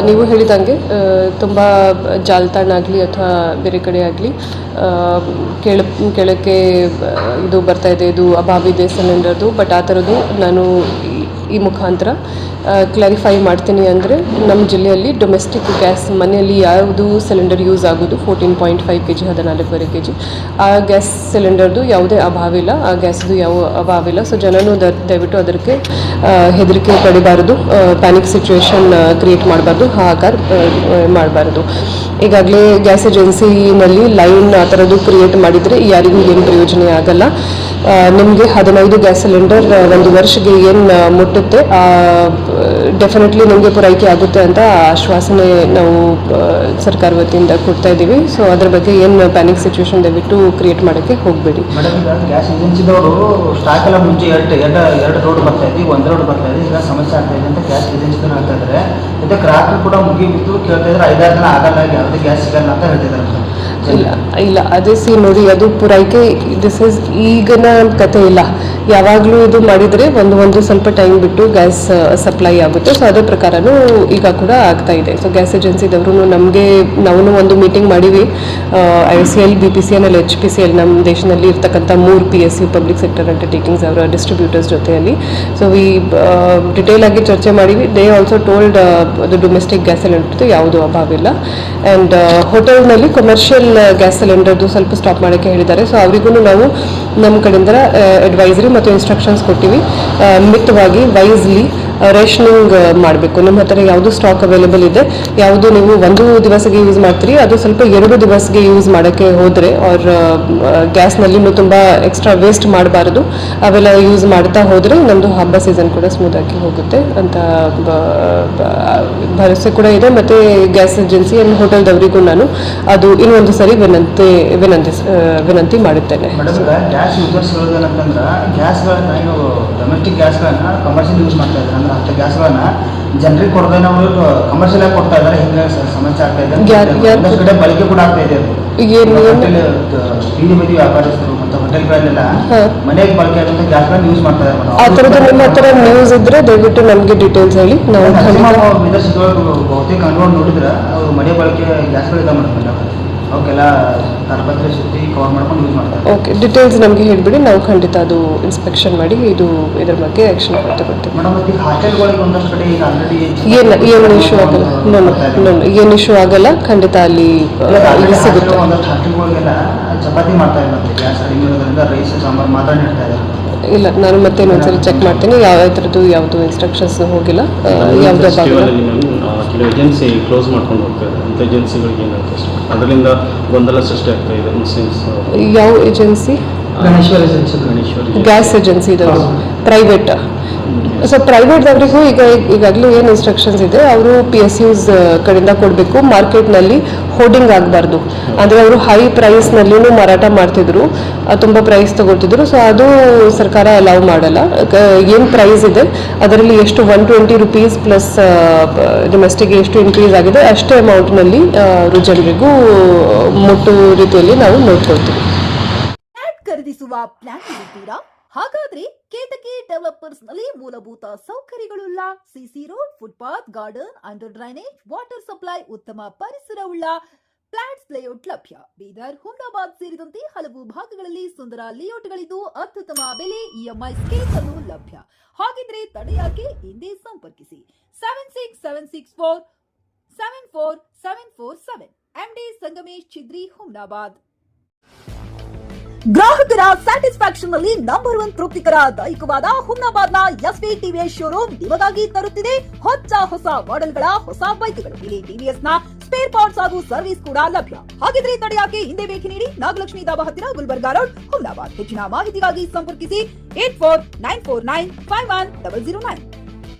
ನೀವು ಹೇಳಿದಂಗೆ ತುಂಬ ಜಾಲತಾಣ ಆಗಲಿ ಅಥವಾ ಬೇರೆ ಕಡೆ ಆಗಲಿ ಕೆಳಕ್ಕೆ ಇದು ಬರ್ತಾ ಇದೆ, ಇದು ಅಭಾವ ಇದೆ ಸಿಲಿಂಡರ್ದು. ಬಟ್ ಆ ಥರದ್ದು ನಾನು ಈ ಮುಖಾಂತರ ಕ್ಲಾರಿಫೈ ಮಾಡ್ತೀನಿ. ಅಂದರೆ ನಮ್ಮ ಜಿಲ್ಲೆಯಲ್ಲಿ ಡೊಮೆಸ್ಟಿಕ್ ಗ್ಯಾಸ್ ಮನೆಯಲ್ಲಿ ಯಾವುದು ಸಿಲಿಂಡರ್ ಯೂಸ್ ಆಗೋದು 14.5 kg 14 kg ಆ ಗ್ಯಾಸ್ ಸಿಲಿಂಡರ್ದು ಯಾವುದೇ ಅಭಾವ ಇಲ್ಲ, ಆ ಗ್ಯಾಸ್ದು ಯಾವ ಅಭಾವ ಇಲ್ಲ. ಸೊ ಜನನು ದಯವಿಟ್ಟು ಅದಕ್ಕೆ ಹೆದರಿಕೆ ಪಡಿಬಾರ್ದು, ಪ್ಯಾನಿಕ್ ಸಿಚುವೇಶನ್ ಕ್ರಿಯೇಟ್ ಮಾಡಬಾರ್ದು, ಹಾಹಾಕಾರ ಮಾಡಬಾರ್ದು. ಈಗಾಗಲೇ ಗ್ಯಾಸ್ ಏಜೆನ್ಸಿನಲ್ಲಿ ಲೈನ್ ಆ ಥರದ್ದು ಕ್ರಿಯೇಟ್ ಮಾಡಿದರೆ ಯಾರಿಗೂ ಏನು ಪ್ರಯೋಜನ ಆಗಲ್ಲ. ನಿಮಗೆ 15 ಗ್ಯಾಸ್ ಸಿಲಿಂಡರ್ ಒಂದು ವರ್ಷಕ್ಕೆ ಏನು ಮುಟ್ಟುತ್ತೆ ಡೆಫಿನೆಟ್ಲಿ ನಿಮಗೆ ಪೂರೈಕೆ ಆಗುತ್ತೆ ಅಂತ ಆಶ್ವಾಸನೆ ನಾವು ಸರ್ಕಾರ ವತಿಯಿಂದ ಕೊಡ್ತಾ ಇದ್ದೀವಿ. ಸೊ ಅದ್ರ ಬಗ್ಗೆ ಏನು ಪ್ಯಾನಿಕ್ ಸಿಚುವೇಶನ್ ದಯವಿಟ್ಟು ಕ್ರಿಯೇಟ್ ಮಾಡೋಕ್ಕೆ ಹೋಗಬೇಡಿ. ಮೇಡಮ್, ಈಗ ಗ್ಯಾಸ್ ಏಜೆನ್ಸಿದವರು ಸ್ಟಾಕ್ ಎಲ್ಲ ಮುಂಚೆ ಎರಡು ರೋಡ್ ಬರ್ತಾ ಇದ್ವಿ, ಒಂದು ರೋಡ್ ಬರ್ತಾ ಇದೆ, ಈಗ ಸಮಸ್ಯೆ ಆಗ್ತಾ ಇದೆ ಅಂತ ಗ್ಯಾಸ್ ಏಜೆನ್ಸಿದವ್ರು ಹೇಳ್ತಾ ಇದ್ದಾರೆ. ಮತ್ತೆ ಗ್ರಾಹಕರು ಕೂಡ ಮುಗಿಬಿಟ್ಟು ಕೇಳ್ತಾ ಇದ್ದಾರೆ, 5-6 ದಿನ ಆಗಲ್ಲ, ಯಾವುದೇ ಗ್ಯಾಸ್ ಸಿಗಲ್ಲ ಅಂತ ಹೇಳ್ತಿದ್ದಾರೆ. ಇಲ್ಲ ಅದೇ ನೋಡಿ, ಅದು ಪೂರೈಕೆ ದಿಸ್ ಇಸ್ ಈಗಿನ ಕತೆ ಇಲ್ಲ. ಯಾವಾಗಲೂ ಇದು ಮಾಡಿದರೆ ಒಂದು ಸ್ವಲ್ಪ ಟೈಮ್ ಬಿಟ್ಟು ಗ್ಯಾಸ್ ಸಪ್ಲೈ ಆಗುತ್ತೆ. ಸೊ ಅದೇ ಪ್ರಕಾರನೂ ಈಗ ಕೂಡ ಆಗ್ತಾ ಇದೆ. ಸೊ ಗ್ಯಾಸ್ ಏಜೆನ್ಸಿದವರು ನಾವು ಒಂದು ಮೀಟಿಂಗ್ ಮಾಡೀವಿ, IOCL, BPCL, HPCL ನಮ್ಮ ದೇಶದಲ್ಲಿ ಇರ್ತಕ್ಕಂಥ 3 PSU ಪಬ್ಲಿಕ್ ಸೆಕ್ಟರ್ ಅಂಡರ್ಟೇಕಿಂಗ್ಸ್ ಅವರ ಡಿಸ್ಟ್ರಿಬ್ಯೂಟರ್ಸ್ ಜೊತೆಯಲ್ಲಿ. ಸೊ ಡಿಟೇಲ್ ಆಗಿ ಚರ್ಚೆ ಮಾಡೀವಿ. ದೇ ಆಲ್ಸೋ ಟೋಲ್ಡ್ ಅದು ಡೊಮೆಸ್ಟಿಕ್ ಗ್ಯಾಸ್ ಸಿಲಿಂಡರ್ದು ಯಾವುದೂ ಅಭಾವ ಇಲ್ಲ. ಆ್ಯಂಡ್ ಹೋಟೆಲ್ನಲ್ಲಿ ಕಮರ್ಷಿಯಲ್ ಗ್ಯಾಸ್ ಸಿಲಿಂಡರ್ದು ಸ್ವಲ್ಪ ಸ್ಟಾಪ್ ಮಾಡೋಕ್ಕೆ ಹೇಳಿದ್ದಾರೆ. ಸೊ ಅವರಿಗೂ ನಾವು ನಮ್ಮ ಕಡೆಯಿಂದ ಅಡ್ವೈಸರಿ ಮತ್ತು ಇನ್ಸ್ಟ್ರಕ್ಷನ್ಸ್ ಕೊಟ್ಟಿವಿ. ಮಿತವಾಗಿ ವೈಸ್ಲಿ ರೇಷನಿಂಗ್ ಮಾಡಬೇಕು. ನಿಮ್ಮ ಹತ್ರ ಯಾವುದು ಸ್ಟಾಕ್ ಅವೈಲೇಬಲ್ ಇದೆ, ಯಾವುದು ನೀವು 1 ದಿವಸಕ್ಕೆ ಯೂಸ್ ಮಾಡ್ತೀರಿ, ಅದು ಸ್ವಲ್ಪ 2 ದಿವಸಕ್ಕೆ ಯೂಸ್ ಮಾಡೋಕ್ಕೆ ಹೋದರೆ ಅವ್ರ ಗ್ಯಾಸ್ನಲ್ಲಿ ತುಂಬ ಎಕ್ಸ್ಟ್ರಾ ವೇಸ್ಟ್ ಮಾಡಬಾರ್ದು. ಅವೆಲ್ಲ ಯೂಸ್ ಮಾಡ್ತಾ ಹೋದರೆ ನಮ್ಮದು ಹಬ್ಬ ಸೀಸನ್ ಕೂಡ ಸ್ಮೂತಾಗಿ ಹೋಗುತ್ತೆ ಅಂತ ಭರವಸೆ ಕೂಡ ಇದೆ. ಮತ್ತು ಗ್ಯಾಸ್ ಏಜೆನ್ಸಿ ಆ್ಯಂಡ್ ಹೋಟೆಲ್ದವರಿಗೂ ನಾನು ಅದು ಇನ್ನೊಂದು ಸರಿ ವಿನಂತಿ ಮಾಡುತ್ತೇನೆ. ಗ್ಯಾಸ್ ಯೂಸರ್ಸ್ ಹೇಳೋದೇನಂತಂದ್ರೆ ಗ್ಯಾಸ್ಗಳನ್ನ ಡೊಮೆಸ್ಟಿಕ್ ಗ್ಯಾಸ್ಗಳನ್ನ ಕಮರ್ಷಿಯಲ್ ಯೂಸ್ ಮಾಡ್ತಾ ಇದ್ದಾರೆ. ಅಂದ್ರೆ ಅಂಥ ಗ್ಯಾಸ್ಗಳನ್ನ ಜನರಿಗೆ ಕೊಡದೆ ನಾವು ಕಮರ್ಷಿಯಲ್ ಆಗಿ ಕೊಡ್ತಾ ಇದ್ದಾರೆ. ಹಿಂಗೆ ಸಮಸ್ಯೆ ಆಗ್ತಾ ಇದೆ, ಒಂದಷ್ಟು ಕಡೆ ಬಳಕೆ ಕೂಡ ಆಗ್ತಾ ಇದೆ. ಬೀದಿ ಬದಿ ವ್ಯಾಪಾರಸ್ಥರು ಮತ್ತು ಹೋಟೆಲ್ಗಳಲ್ಲೆಲ್ಲ ಮನೆಗೆ ಬಳಕೆ ಆಗುವಂಥ ಗ್ಯಾಸ್ಗಳನ್ನ ಯೂಸ್ ಮಾಡ್ತಾ ಇದ್ದಾರೆ. ಆ ಥರದ್ದು ನಿಮ್ಮ ಹತ್ರ ನ್ಯೂಸ್ ಇದ್ರೆ ದಯವಿಟ್ಟು ನಮಗೆ ಡೀಟೇಲ್ಸ್ ಹೇಳಿ. ನಾವು ವಿದೇಶಿಗಳು ಬಹುತೇಕ ಅನುಭವ ನೋಡಿದ್ರೆ ಅವರು ಮನೆ ಬಳಕೆ ಗ್ಯಾಸ್ಗಳಿದೆ ಮೇಡಮ್, ಅವಕ್ಕೆಲ್ಲ ತಾರಪತ್ರೆ ಸುತ್ತಿ ಕವರ್ ಮಾಡ್ಕೊಂಡು ಯೂಸ್ ಮಾಡ್ತಾರೆ. ಓಕೆ, ಡೀಟೇಲ್ಸ್ ನಮಗೆ ಹೇಳಿಬಿಡಿ, ನಾವು ಖಂಡಿತ ಅದು ಇನ್ಸ್ಪೆಕ್ಷನ್ ಮಾಡಿ ಇದ್ರ ಬಗ್ಗೆ ಆ್ಯಕ್ಷನ್ ತಗೊಳ್ತೀವಿ. ಮೇಡಮ್, ಮತ್ತು ಹಾಸ್ಟೆಲ್ಗಳಿಗೆ ಒಂದಷ್ಟು ಕಡೆ ಈಗ ಆಲ್ರೆಡಿ ಏನು ಇಶ್ಯೂ ಆಗಲ್ಲ, ಏನು ಇಶ್ಯೂ ಆಗಲ್ಲ, ಖಂಡಿತ ಅಲ್ಲಿ ಸಿಗುತ್ತೆ. ಒಂದಷ್ಟು ಹಾಸ್ಟೆಲ್ಗಳಿಗೆಲ್ಲ ಚಪಾತಿ ಮಾಡ್ತಾ ಇದ್ದಾರೆ, ಗ್ಯಾಸ್ ಕಡಿಮೆ ಇರೋದ್ರಿಂದ ರೈಸ್ ಸಾಂಬಾರು ಮಾತ್ರ ನೀಡ್ತಾ ಇದ್ದಾರೆ. ಇಲ್ಲ, ನಾನು ಮತ್ತೆ ಇನ್ನೊಂದ್ಸರಿ ಚೆಕ್ ಮಾಡ್ತೀನಿ. ಯಾವ ಥರದ್ದು ಯಾವುದು ಇನ್ಸ್ಟ್ರಕ್ಷನ್ಸ್ ಹೋಗಿಲ್ಲ, ಯಾವುದೇ ಕೆಲವು ಏಜೆನ್ಸಿ ಕ್ಲೋಸ್ ಮಾಡ್ಕೊಂಡು ಹೋಗ್ತಾರೆ. ಅಂಥ ಏಜೆನ್ಸಿಗಳಿಗೆ ಏನಾಗುತ್ತೆ ಅದರಿಂದ ಗೊಂದಲ ಸೃಷ್ಟಿ ಆಗ್ತಾ ಇದೆ. ಯಾವ ಏಜೆನ್ಸಿ? ಗ್ಯಾಸ್ ಏಜೆನ್ಸಿ ಇದಾವೆ ಪ್ರೈವೇಟ್. ಸೊ ಪ್ರೈವೇಟ್ದವರಿಗೂ ಈಗಾಗಲೇ ಏನು ಇನ್ಸ್ಟ್ರಕ್ಷನ್ಸ್ ಇದೆ, ಅವರು PSUs ಕಡೆಯಿಂದ ಕೊಡಬೇಕು. ಮಾರ್ಕೆಟ್ನಲ್ಲಿ ಹೋರ್ಡಿಂಗ್ ಆಗಬಾರ್ದು. ಅಂದರೆ ಅವರು ಹೈ ಪ್ರೈಸ್ನಲ್ಲಿನೂ ಮಾರಾಟ ಮಾಡ್ತಿದ್ರು, ತುಂಬ ಪ್ರೈಸ್ ತಗೊಳ್ತಿದ್ರು. ಸೊ ಅದು ಸರ್ಕಾರ ಅಲೌ ಮಾಡಲ್ಲ. ಏನು ಪ್ರೈಸ್ ಇದೆ ಅದರಲ್ಲಿ ಎಷ್ಟು 120 ರೂಪೀಸ್ ಪ್ಲಸ್ ಡೊಮೆಸ್ಟಿಕ್ ಎಷ್ಟು ಇನ್ಕ್ರೀಸ್ ಆಗಿದೆ ಅಷ್ಟೇ ಅಮೌಂಟ್ನಲ್ಲಿ ಅವರು ಜನರಿಗೂ ಮುಟ್ಟು ರೀತಿಯಲ್ಲಿ ನಾವು ನೋಡ್ಕೊಳ್ತೀವಿ. ಖರೀದಿಸುವ ಪ್ಲಾನ್ ಇದ್ದೀರಾ? ಹಾಗಾದ್ರೆ ಕೇತಕಿ ಡೆವಲಪರ್ಸ್ ನಲ್ಲಿ ಮೂಲಭೂತ ಸೌಕರ್ಯಗಳುಳ್ಳ CC road, footpath, garden, under drainage, water supply, ಉತ್ತಮ ಪರಿಸರವುಳ್ಳ ಫ್ಲಾಟ್ಸ್ ಲೇಔಟ್ ಲಭ್ಯ. ಬೀದರ್, ಹುಮ್ನಾಬಾದ್ ಸೇರಿದಂತೆ ಹಲವು ಭಾಗಗಳಲ್ಲಿ ಸುಂದರ ಲೇಔಟ್ಗಳಿದ್ದು ಅತ್ಯುತ್ತಮ ಬೆಲೆ, EMI ಸ್ಕೀಮ್ಸ್ ಅನ್ನು ಲಭ್ಯ. ಹಾಗಿದ್ರೆ ತಡೆಯಾಕೆ, ಹಿಂದೆ ಸಂಪರ್ಕಿಸಿ 7676474747 MD ಸಂಗಮೇಶ್ ಚಿದ್ರಿ, ಹುಮ್ನಾಬಾದ್. ಗ್ರಾಹಕರ ಸ್ಯಾಟಿಸ್ಫ್ಯಾಕ್ಷನ್ ನಲ್ಲಿ ನಂಬರ್ 1 ತೃಪ್ತಿಕರದಾಯಕವಾದ ಹುಮ್ನಾಬಾದ್ನ SV TVS ಶೋರೂಮ್ ನಿಮಗಾಗಿ ತರುತ್ತಿದೆ ಹೊಸ ಮಾಡೆಲ್ಗಳ ಹೊಸ ಬೈಕ್ಗಳು. ಇಲ್ಲಿ TVS ನ ಸ್ಪೇರ್ ಪಾರ್ಟ್ಸ್ ಹಾಗೂ ಸರ್ವಿಸ್ ಕೂಡ ಲಭ್ಯ. ಹಾಗಿದ್ರೆ ತಡೆಯಾಕೆ, ಹಿಂದೆ ಭೇಟಿ ನೀಡಿ. ನಾಗಲಕ್ಷ್ಮಿ ಧಾಬಾ ಹತ್ತಿರ, ಗುಲ್ಬರ್ಗಾ ರೋಡ್, ಹುಮ್ನಾಬಾದ್. ಹೆಚ್ಚಿನ ಮಾಹಿತಿಗಾಗಿ ಸಂಪರ್ಕಿಸಿ 8494951009.